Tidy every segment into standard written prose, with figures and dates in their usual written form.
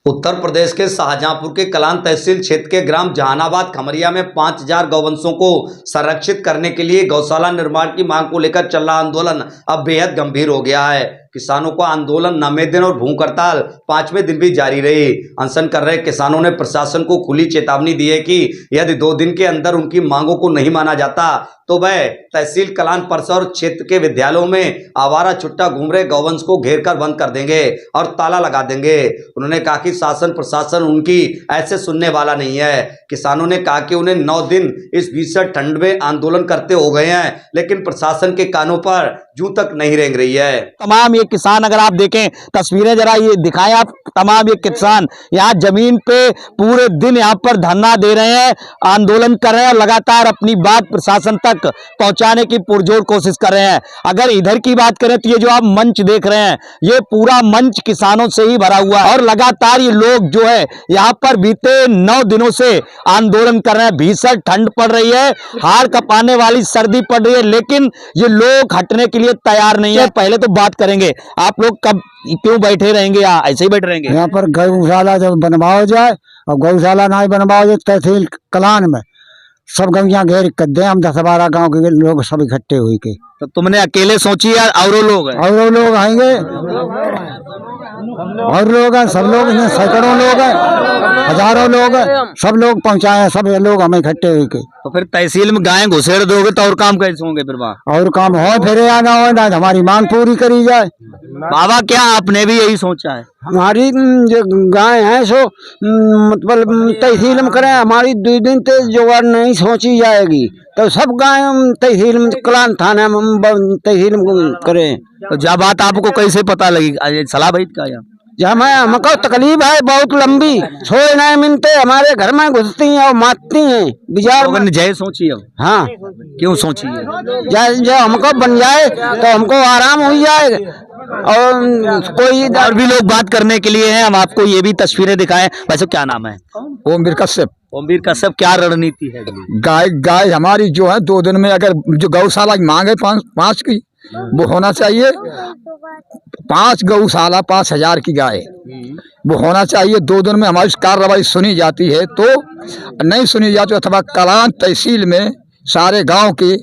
उत्तर प्रदेश के शाहजहांपुर के कलान तहसील क्षेत्र के ग्राम जहानाबाद खमरिया में 5000 गौवंशों को संरक्षित करने के लिए गौशाला निर्माण की मांग को लेकर चल रहा आंदोलन अब बेहद गंभीर हो गया है। किसानों का आंदोलन 9वें दिन और भूख हड़ताल 5वें दिन भी जारी रही। अनशन कर रहे किसानों ने प्रशासन को खुली चेतावनी दी है कि यदि 2 दिन के अंदर उनकी मांगों को नहीं माना जाता तो वह तहसील कलान परिसर क्षेत्र के विद्यालयों में आवारा छुट्टा घूम रहे गौवंश को घेर कर बंद कर देंगे और ताला लगा देंगे। उन्होंने कहा कि शासन प्रशासन उनकी ऐसे सुनने वाला नहीं है। किसानों ने कहा कि उन्हें 9 दिन इस भीषण ठंड में आंदोलन करते हो गए हैं, लेकिन प्रशासन के कानों पर जूं तक नहीं रेंग रही है। तमाम ये किसान, अगर आप देखें तस्वीरें जरा ये दिखाएं आप, तमाम ये किसान यहाँ जमीन पे पूरे दिन यहाँ पर धरना दे रहे हैं, आंदोलन कर रहे हैं, लगातार अपनी बात प्रशासन तक पहुंचाने की पुरजोर कोशिश कर रहे हैं। अगर इधर की बात करें तो ये जो आप मंच देख रहे हैं ये पूरा मंच किसानों से ही भरा हुआ है और लगातार ये लोग जो है यहाँ पर बीते 9 दिनों से आंदोलन कर रहे हैं। भीषण ठंड पड़ रही है, हाड़ कपाने वाली सर्दी पड़ रही है, लेकिन ये लोग हटने के लिए तैयार नहीं है। पहले तो बात करेंगे, आप लोग कब क्यों बैठे रहेंगे यहाँ, ऐसे ही बैठे रहेंगे? यहाँ पर गौशाला जब बनवाओ जाए और गौशाला ना बनवाओ जाए तहसील कलान में सब गौया घेर कर दे, हम 10-12 गाँव के लोग सब इकट्ठे हुए के। तो तुमने अकेले सोची या और लोग हैं? और लोग आएंगे और लोग हैं, सब लोग हैं, सैकड़ों लोग हैं, हजारों लोग हैं, सब लोग पहुंचाए हैं, सब ये लोग हमें इकट्ठे हुए के। तो फिर तहसील में गायें घुसेड़ दोगे तो और काम कैसे होंगे फिर वहाँ? और काम हो फिर या ना हो, ना हमारी मांग पूरी करी जाए। बाबा क्या आपने भी यही सोचा है? हमारी जो गाय है सो मतलब तहसील में करें, हमारी 2 दिन से जुगाड़ नहीं सोची जाएगी तो सब गाय तहसील में कलान थाने में तहसील में करें। तो जब बात आपको कैसे पता लगी? सलाह भाई का या हमको तकलीफ है बहुत लंबी, छोड़ नहीं मिलते, हमारे घर में घुसती हैं और मारती हैं बिजार। जय सोची अब? हाँ, क्यों सोची है? जब हमको बन जाए तो हमको आराम हो जाए। और कोई और भी लोग बात करने के लिए हैं, हम आपको ये भी तस्वीरें दिखाएं। वैसे क्या नाम है? ओमवीर कश्यप। ओमवीर कश्यप, क्या रणनीति है? गाय हमारी जो है 2 दिन में अगर जो गौशाला की मांग है 5 की वो होना चाहिए। 5 गौशाला 5000 की गाय वो होना चाहिए। 2 दिन में हमारी कार्रवाई सुनी जाती है तो नहीं सुनी जाती अथवा कलान तहसील में सारे गांव की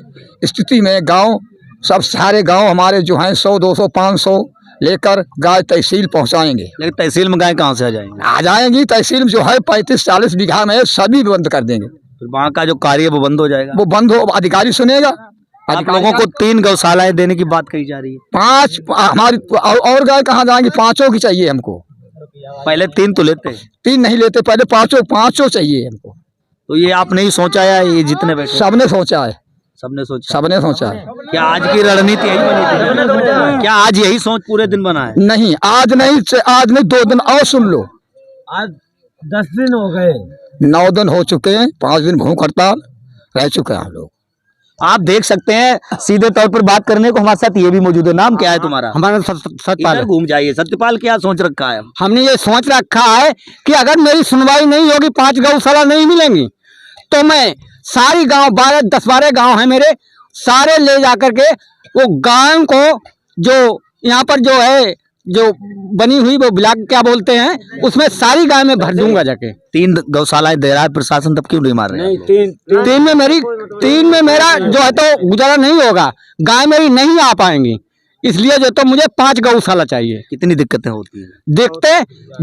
स्थिति में गांव सब सारे गांव हमारे जो हैं 100, 200, 500 लेकर गाय तहसील पहुंचाएंगे। लेकिन तहसील में गाय कहाँ से आ जाएंगी? आ जाएंगी तहसील में जो है 35-40 बीघा में सभी बंद कर देंगे। फिर वहाँ का जो कार्य वो बंद हो जाएगा? वो बंद हो, अधिकारी सुनेगा। आप लोगों को 3 गौशालाएं देने की बात कही जा रही है। 5 हमारी और गाय कहाँ जाएंगी? 5 की चाहिए हमको। पहले 3 तो लेते, 3 नहीं लेते, पहले 5 चाहिए हमको। तो ये आपने ही सोचा है? ये जितने बैठे सबने सोचा है, सबने सोचा है। क्या आज की रणनीति यही बनी थी? क्या आज यही सोच पूरे दिन बना है? नहीं, आज नहीं 2 दिन और सुन लो। आज 10 दिन हो गए, 9 दिन हो चुके हैं, 5 दिन भूख हड़ताल रह चुके हैं हम लोग। आप देख सकते हैं सीधे तौर पर बात करने को हमारे साथ ये भी मौजूद है। नाम क्या है तुम्हारा? हमारा सत्यपाल। घूम जाइए। सत्यपाल, क्या सोच रखा है? हमने ये सोच रखा है कि अगर मेरी सुनवाई नहीं होगी, 5 गौशाला नहीं मिलेंगी तो मैं सारी गांव 10-12 गांव है मेरे, सारे ले जाकर के वो गायों को जो यहाँ पर जो है जो बनी हुई वो ब्लॉक क्या बोलते हैं उसमें सारी गाय में भर दूंगा जाके। 3 गौशालाएं दे रहा है प्रशासन, तब क्यों नहीं मार रहे? नहीं, 3 में मेरा जो है तो गुजारा नहीं होगा, गाय मेरी नहीं आ पाएंगी, इसलिए जो तो मुझे 5 गौशाला चाहिए। कितनी दिक्कतें होती हैं? देखते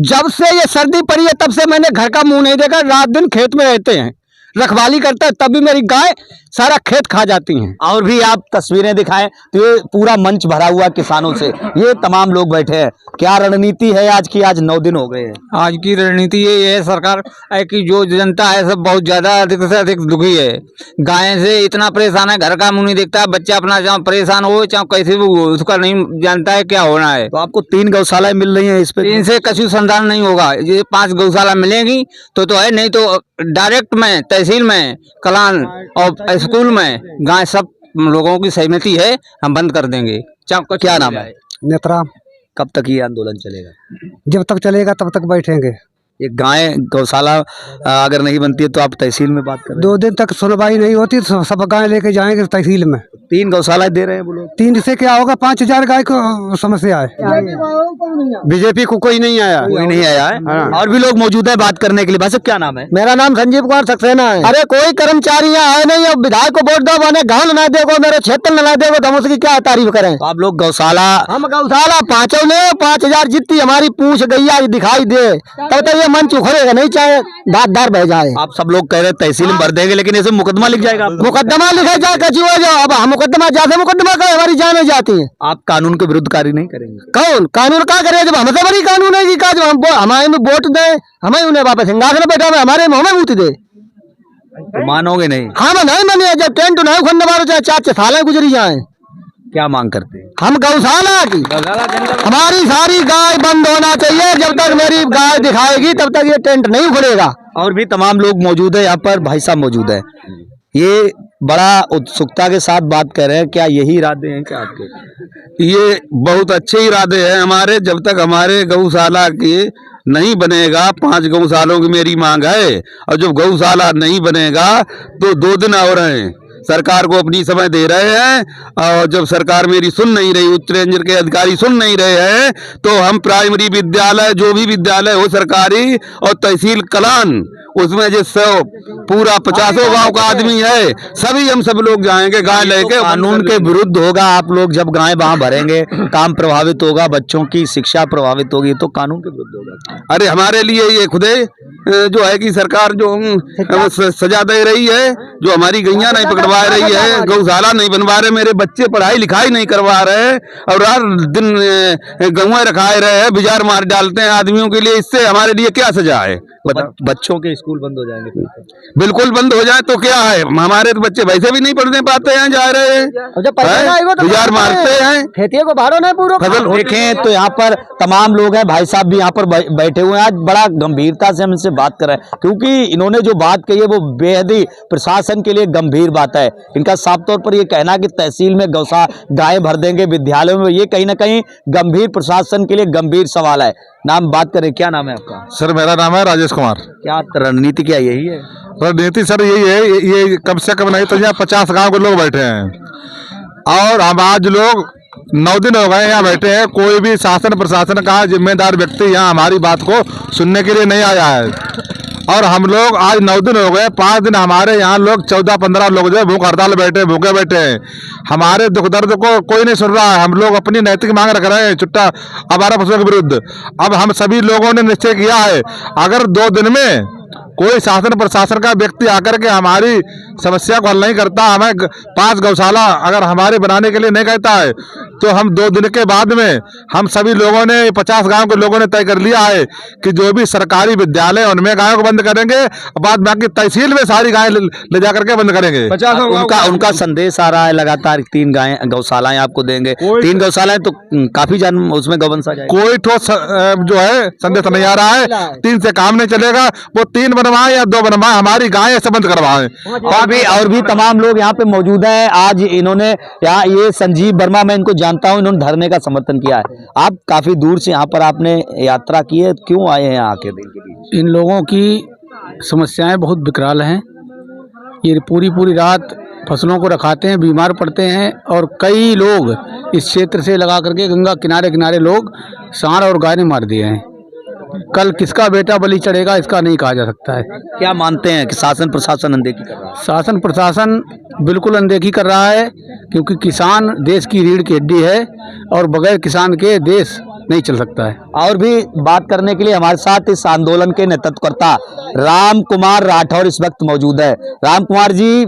जब से ये सर्दी पड़ी है तब से मैंने घर का मुंह नहीं देखा, रात दिन खेत में रहते हैं, रखवाली करता है, तब भी मेरी गाय सारा खेत खा जाती हैं। और भी आप तस्वीरें दिखाएं तो ये पूरा मंच भरा हुआ किसानों से, ये तमाम लोग बैठे हैं। क्या रणनीति है आज की? आज 9 दिन हो गए हैं। आज की रणनीति ये है सरकार है कि जो जनता है सब बहुत ज्यादा अधिक से अधिक दुखी है, गाय से इतना परेशान है, घर का मुंह नहीं देखता, बच्चा अपना चाहे परेशान हो चाहे कैसे भी हो उसका नहीं जानता है क्या होना है। तो आपको 3 गौशालाएं मिल रही हैं, इस पे इनसे कछु संधान नहीं होगा। ये 5 गौशाला मिलेंगी तो है, नहीं तो डायरेक्ट में तहसील में कलान और स्कूल में गाय सब लोगों की सहमति है, हम बंद कर देंगे। क्या नाम है? नेत्रा। कब तक ये आंदोलन चलेगा? जब तक चलेगा तब तक बैठेंगे। ये गाय गौशाला अगर नहीं बनती है तो आप तहसील में बात कर रहे 2 दिन तक सुनवाई नहीं होती तो सब गाय लेके जाएंगे तहसील में। हैं। 3 गौशाला दे रहे हैं वो लोग। 3 से क्या होगा, 5000 गाय को समस्या है। बीजेपी को कोई नहीं आया। कोई नहीं आया है। और भी लोग मौजूद है बात करने के लिए। भाई साहब क्या नाम है? मेरा नाम संजीव कुमार सक्सेना है। अरे कोई कर्मचारी यहाँ है नहीं, अब विधायक को वोट दो, मैंने गाँव ना देखो, मेरे क्षेत्र न देखो, तो हम उसकी क्या तारीफ करें। तो आप लोग गौशाला हम गौशाला 5 ले 5000 जितनी हमारी पूछ गैया दिखाई दे तब तक ये मन उखड़ेगा नहीं, चाहे दाददार बह जाए। आप सब लोग कह रहे हैं तहसील में भर देंगे, लेकिन ऐसे मुकदमा लिख जाएगा आपको। मुकदमा लिखा जाए कचू हो जाओ। अब हम मुकदमा जाते मुकदमा का हमारी जाने जाती है। आप कानून के विरुद्ध कार्य नहीं करेंगे? कौन कानून का करे जब हमसे बड़ी कानून है कि जब हम हमारे में वोट दे, हमें उन्हें वापस सिंहासन बैठा हुआ हमारे मुंह में बूती दे, तो मानोगे नहीं? हम नहीं माने। जब टेंट नहीं खंड मारो चाहे 4 सालें गुजरी जाए, क्या मांग करते हैं? हम गौशाला की हमारी सारी गाय बंद होना चाहिए। जब तक मेरी गाय दिखाएगी तब तक ये टेंट नहीं उखड़ेगा। और भी तमाम लोग मौजूद है यहाँ पर। भाई साहब मौजूद है, ये बड़ा उत्सुकता के साथ बात कर रहे हैं। क्या यही इरादे हैं क्या आपके? ये बहुत अच्छे इरादे हैं हमारे। जब तक हमारे गौशाला के नहीं बनेगा, 5 गौशालों की मेरी मांग है, और जब गौशाला नहीं बनेगा तो 2 दिन और हैं। सरकार को अपनी समय दे रहे हैं, और जब सरकार मेरी सुन नहीं रही, उच्च रेंज के अधिकारी सुन नहीं रहे हैं, तो हम प्राइमरी विद्यालय, जो भी विद्यालय हो सरकारी, और तहसील कलान, उसमें जो 100 पूरा 50 गांव का आदमी है, सभी हम सब लोग जाएंगे गाय लेके। कानून के विरुद्ध होगा। आप लोग जब गाय वहां भरेंगे, काम प्रभावित होगा, बच्चों की शिक्षा प्रभावित होगी, तो कानून के विरुद्ध होगा। अरे हमारे लिए ये खुदे जो है कि सरकार जो सजा दे रही है, जो हमारी गैया नहीं पकड़वा रही है, गौशाला नहीं बनवा रहे, मेरे बच्चे पढ़ाई लिखाई नहीं करवा रहे, और रात दिन गौएं रखाए रहे हैं, बाजार मार डालते हैं आदमियों के लिए। इससे हमारे लिए क्या सजा है? बच्चों के स्कूल बंद हो जाएंगे फिर। बिल्कुल बंद हो जाए तो क्या है? हमारे तो बच्चे वैसे भी नहीं पढ़ने पाते हैं, जा रहे हैं, बाजार मारते हैं, खेतियों को भाड़ो नहीं पूरा फसल देखें तो यहाँ पर तमाम लोग हैं। भाई साहब भी यहाँ पर बैठे हुए हैं। आज बड़ा गंभीरता से हम इनसे बात कर रहे हैं, क्योंकि इन्होंने जो बात कही है वो बेहद ही प्रशासन के लिए गंभीर बात है। इनका साफ तौर पर ये कहना कि तहसील में गाय भर देंगे, विद्यालयों में, ये कहीं ना कहीं गंभीर प्रशासन के लिए गंभीर सवाल है। नाम बात करें, क्या नाम है आपका? सर मेरा नाम है राजेश कुमार। क्या रणनीति क्या यही है? रणनीति सर यही है, ये कम से कम नहीं तो यहाँ 50 गांव के लोग बैठे हैं, और हम आज लोग 9 दिन हो गए यहाँ बैठे हैं। कोई भी शासन प्रशासन का जिम्मेदार व्यक्ति यहाँ हमारी बात को सुनने के लिए नहीं आया है, और हम लोग आज 9 दिन हो गए। 5 दिन हमारे यहाँ लोग 14-15 लोग जो है भूख हड़ताल बैठे, भूखे बैठे हैं। हमारे दुख दर्द को कोई नहीं सुन रहा है। हम लोग अपनी नैतिक मांग रख रहे हैं छुट्टा आवारा पशुओं के विरुद्ध। अब हम सभी लोगों ने निश्चय किया है, अगर 2 दिन में कोई शासन प्रशासन का व्यक्ति आकर के हमारी समस्या को हल नहीं करता, हमें 5 गौशाला अगर हमारे बनाने के लिए नहीं कहता है, तो हम 2 दिन के बाद में हम सभी लोगों ने 50 गांव के लोगों ने तय कर लिया है कि जो भी सरकारी विद्यालय उनमें गायों को बंद करेंगे, बाद बाकी तहसील में सारी गायें ले जाकर के बंद करेंगे। उनका संदेश आ रहा है लगातार 3 गौशालाएं आपको देंगे। 3 गौशालाएं तो काफी जान उसमें गौवंश आ जाएगा। कोई ठोस जो है संदेश नहीं आ रहा है। 3 से काम नहीं चलेगा, वो 3 बनवाए या 2 बनवाए, हमारी गायें ऐसे बंद करवाए। और भी तमाम लोग यहाँ पे मौजूद हैं। आज इन्होंने यहाँ, ये संजीव वर्मा, मैं इनको जानता हूँ, इन्होंने धरने का समर्थन किया है। आप काफी दूर से यहाँ पर आपने यात्रा की है, क्यों आए हैं यहाँ के दिन के बीच? इन लोगों की समस्याएं बहुत विकराल हैं। ये पूरी रात फसलों को रखाते हैं, बीमार पड़ते हैं, और कई लोग इस क्षेत्र से लगा करके गंगा किनारे लोग सांड और गाय ने मार दिए हैं। कल किसका बेटा बलि चढ़ेगा इसका नहीं कहा जा सकता है। क्या मानते हैं कि शासन प्रशासन अनदेखी कर रहा है? शासन प्रशासन बिल्कुल अनदेखी कर रहा है, क्योंकि किसान देश की रीढ़ की हड्डी है, और बगैर किसान के देश नहीं चल सकता है। और भी बात करने के लिए हमारे साथ इस आंदोलन के नेतृत्वकर्ता राम कुमार राठौर इस वक्त मौजूद है। राम कुमार जी,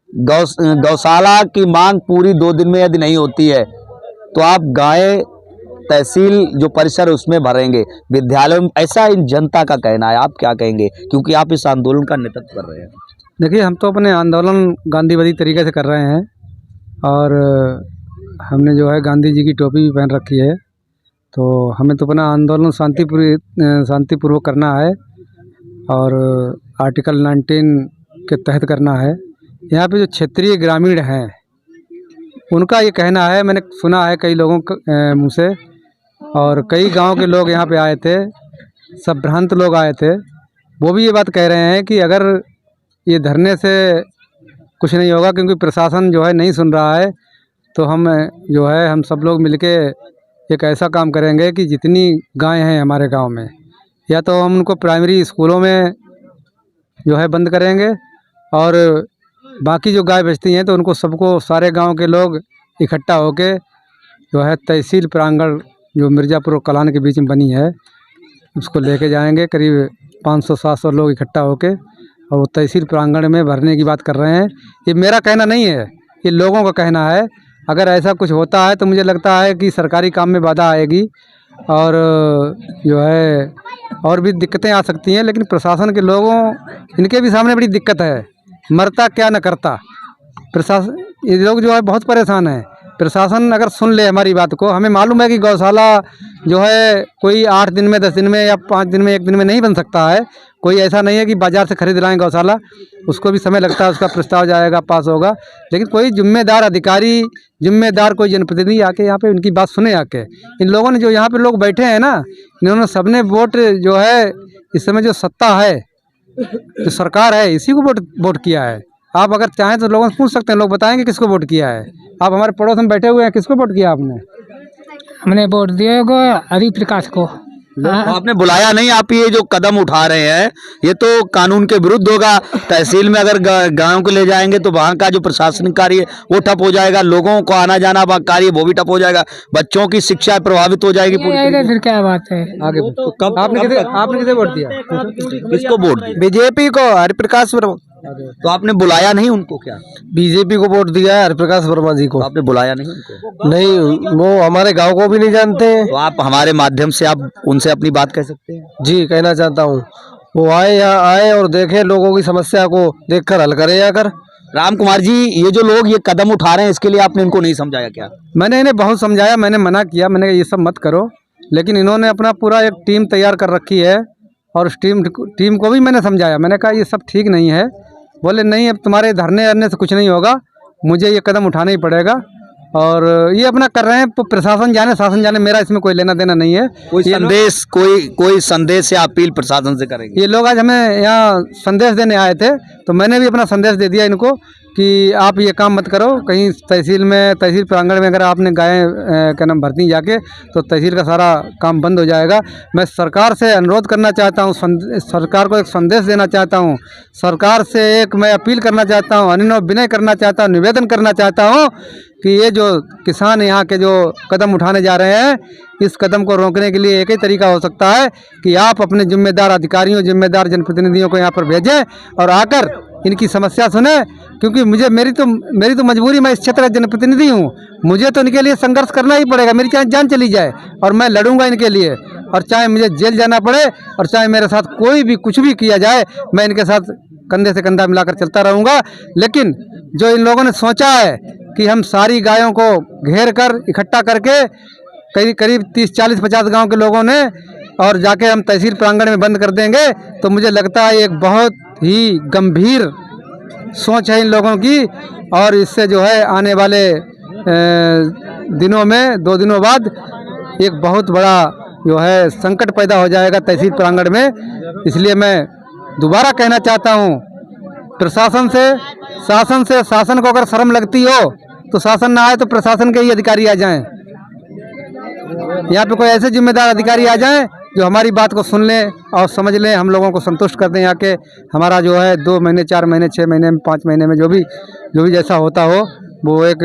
गौशाला की मांग पूरी 2 दिन में यदि नहीं होती है तो आप गाय तहसील जो परिसर है उसमें भरेंगे, विद्यालयों में, ऐसा इन जनता का कहना है। आप क्या कहेंगे, क्योंकि आप इस आंदोलन का नेतृत्व कर रहे हैं? देखिए, हम तो अपने आंदोलन गांधीवादी तरीके से कर रहे हैं, और हमने जो है गांधी जी की टोपी भी पहन रखी है। तो हमें तो अपना आंदोलन शांतिपूर्वक करना है, और आर्टिकल 19 के तहत करना है। यहाँ पे जो क्षेत्रीय ग्रामीण हैं उनका ये कहना है, मैंने सुना है कई लोगों के मुँह से, और कई गांव के लोग यहाँ पे आए थे, संभ्रांत लोग आए थे, वो भी ये बात कह रहे हैं कि अगर ये धरने से कुछ नहीं होगा क्योंकि प्रशासन जो है नहीं सुन रहा है, तो हम जो है हम सब लोग मिलके एक ऐसा काम करेंगे कि जितनी गायें हैं हमारे गांव में, या तो हम उनको प्राइमरी स्कूलों में जो है बंद करेंगे, और बाकी जो गाय बचती हैं तो उनको सबको सारे गांव के लोग इकट्ठा होके जो है तहसील प्रांगण जो मिर्ज़ापुर और कलान के बीच में बनी है उसको लेके जाएंगे। करीब 500-700 लोग इकट्ठा होके और वो तहसील प्रांगण में भरने की बात कर रहे हैं। ये मेरा कहना नहीं है, ये लोगों का कहना है। अगर ऐसा कुछ होता है तो मुझे लगता है कि सरकारी काम में बाधा आएगी और जो है और भी दिक्कतें आ सकती हैं। लेकिन प्रशासन के लोगों इनके भी सामने बड़ी दिक्कत है, मरता क्या न करता। प्रशासन ये लोग जो है बहुत परेशान हैं। प्रशासन अगर सुन ले हमारी बात को, हमें मालूम है कि गौशाला जो है कोई 8 दिन में 10 दिन में या 5 दिन में 1 दिन में नहीं बन सकता है। कोई ऐसा नहीं है कि बाज़ार से खरीद लाएँ गौशाला, उसको भी समय लगता है, उसका प्रस्ताव जाएगा, पास होगा। लेकिन कोई जिम्मेदार अधिकारी, जिम्मेदार कोई जनप्रतिनिधि आके यहाँ पे उनकी बात सुने आके। इन लोगों ने जो यहाँ पे लोग बैठे हैं ना, इन्होंने सबने वोट जो है इस समय जो सत्ता है, जो सरकार है, इसी को वोट किया है। आप अगर चाहें तो लोगों से पूछ सकते हैं, लोग बताएंगे किसको वोट किया है। आप हमारे पड़ोस में बैठे हुए हैं, किसको वोट किया आपने? हमने वोट दिया को हरिप्रकाश को। तो आपने बुलाया नहीं, आप ये जो कदम उठा रहे हैं ये तो कानून के विरुद्ध होगा। तहसील में अगर गाँव को ले जाएंगे तो वहाँ का जो प्रशासनिक कार्य वो ठप हो जाएगा, लोगों को आना जाना कार्य वो भी ठप हो जाएगा, बच्चों की शिक्षा प्रभावित हो जाएगी पूरी तरीके से। फिर क्या बात है आगे तो कब आपने किसे वोट दिया? किसको वोट दिया? बीजेपी को, हरिप्रकाश वर्मा। तो आपने बुलाया नहीं उनको क्या? बीजेपी को वोट दिया है, हरिप्रकाश वर्मा जी को। तो आपने बुलाया नहीं उनको? नहीं, वो हमारे गांव को भी नहीं जानते हैं। तो आप हमारे माध्यम से आप उनसे अपनी बात कह सकते हैं। जी, कहना चाहता हूँ वो आए, यहाँ आए और देखें, लोगों की समस्या को देखकर हल करें आकर। राम कुमार जी, ये जो लोग ये कदम उठा रहे हैं इसके लिए आपने इनको नहीं समझाया क्या? मैंने इन्हें बहुत समझाया, मैंने मना किया, मैंने कहा ये सब मत करो। लेकिन इन्होंने अपना पूरा एक टीम तैयार कर रखी है और उस टीम को भी मैंने समझाया। मैंने कहा ये सब ठीक नहीं है। बोले नहीं, अब तुम्हारे धरने अरने से कुछ नहीं होगा, मुझे ये कदम उठाना ही पड़ेगा। और ये अपना कर रहे हैं, प्रशासन जाने शासन जाने, मेरा इसमें कोई लेना देना नहीं है। कोई संदेश कोई संदेश या अपील प्रशासन से करेंगे? ये लोग आज हमें यहाँ संदेश देने आए थे, तो मैंने भी अपना संदेश दे दिया इनको कि आप ये काम मत करो। कहीं तहसील प्रांगण में अगर आपने गायें क्या नाम भरती जाके, तो तहसील का सारा काम बंद हो जाएगा। मैं सरकार से अनुरोध करना चाहता हूँ, सरकार को एक संदेश देना चाहता हूँ, सरकार से एक मैं अपील करना चाहता हूँ, अनुनय विनय करना चाहता हूँ, निवेदन करना चाहता हूँ कि ये जो किसान यहाँ के जो कदम उठाने जा रहे हैं, इस कदम को रोकने के लिए एक ही तरीका हो सकता है कि आप अपने जिम्मेदार अधिकारियों, जिम्मेदार जनप्रतिनिधियों को यहाँ पर भेजें और आकर इनकी समस्या सुने। क्योंकि मेरी तो मजबूरी, मैं इस क्षेत्र का जनप्रतिनिधि हूँ, मुझे तो इनके लिए संघर्ष करना ही पड़ेगा। मेरी चाहे जान चली जाए और मैं लड़ूंगा इनके लिए, और चाहे मुझे जेल जाना पड़े और चाहे मेरे साथ कोई भी कुछ भी किया जाए, मैं इनके साथ कंधे से कंधा मिलाकर चलता रहूँगा। लेकिन जो इन लोगों ने सोचा है कि हम सारी गायों को घेर कर इकट्ठा करके करीब 30-40-50 गाँव के लोगों ने और जाके हम तहसील प्रांगण में बंद कर देंगे, तो मुझे लगता है एक बहुत ही गंभीर सोच है इन लोगों की। और इससे जो है आने वाले दिनों में 2 दिनों बाद एक बहुत बड़ा जो है संकट पैदा हो जाएगा तहसील प्रांगण में। इसलिए मैं दोबारा कहना चाहता हूँ प्रशासन से, शासन को अगर शर्म लगती हो तो शासन ना आए तो प्रशासन के ही अधिकारी आ जाएं। यहाँ पे कोई ऐसे जिम्मेदार अधिकारी आ जाएं जो हमारी बात को सुन लें और समझ लें, हम लोगों को संतुष्ट कर दें। यहाँ के हमारा जो है 2 महीने, 4 महीने, 6 महीने में, 5 महीने में जो भी जैसा होता हो, वो एक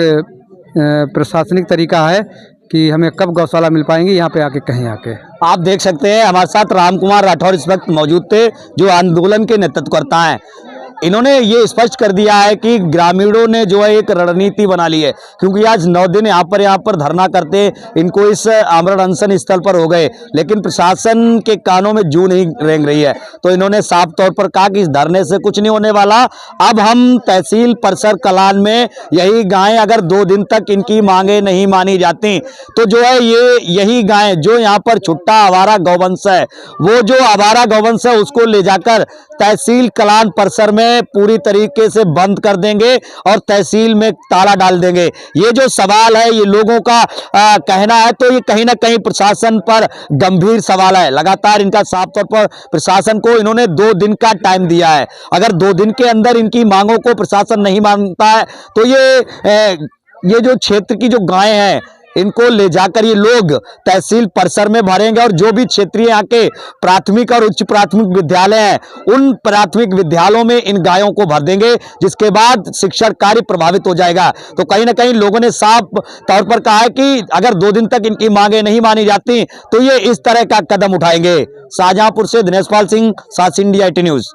प्रशासनिक तरीका है कि हमें कब गौशाला मिल पाएंगी, यहाँ पे आके कहीं आके। आप देख सकते हैं हमारे साथ राम कुमार राठौर इस वक्त मौजूद थे, जो आंदोलन के नेतृत्व करता है। इन्होंने ये स्पष्ट कर दिया है कि ग्रामीणों ने जो है एक रणनीति बना ली है, क्योंकि आज 9 दिन यहाँ पर धरना करते इनको इस आमरण अनशन स्थल पर हो गए, लेकिन प्रशासन के कानों में जूं नहीं रेंग रही है। तो इन्होंने साफ तौर पर कहा कि इस धरने से कुछ नहीं होने वाला। अब हम तहसील परिसर कलान में यही गायें, अगर 2 दिन तक इनकी मांगे नहीं मानी जाती तो जो है यही गायें जो यहाँ पर छुट्टा आवारा गौवंश है, वो जो आवारा गौवंश है उसको ले जाकर तहसील कलान परिसर में गायें पूरी तरीके से बंद कर देंगे और तहसील में ताला डाल देंगे। ये जो सवाल है, ये लोगों का कहना है, तो ये कहीं ना कहीं प्रशासन पर गंभीर सवाल है। लगातार इनका साफ तौर पर प्रशासन को इन्होंने 2 दिन का टाइम दिया है। अगर 2 दिन के अंदर इनकी मांगों को प्रशासन नहीं मानता है तो ये जो क्षेत्र की जो गायें हैं, इनको ले जाकर ये लोग तहसील परिसर में भरेंगे और जो भी क्षेत्रीय यहाँ के प्राथमिक और उच्च प्राथमिक विद्यालय हैं, उन प्राथमिक विद्यालयों में इन गायों को भर देंगे, जिसके बाद शिक्षण कार्य प्रभावित हो जाएगा। तो कहीं ना कहीं लोगों ने साफ तौर पर कहा है कि अगर 2 दिन तक इनकी मांगे नहीं मानी जाती तो ये इस तरह का कदम उठाएंगे। शाहजहांपुर से दिनेश पाल सिंह, सात इंडिया 18 न्यूज।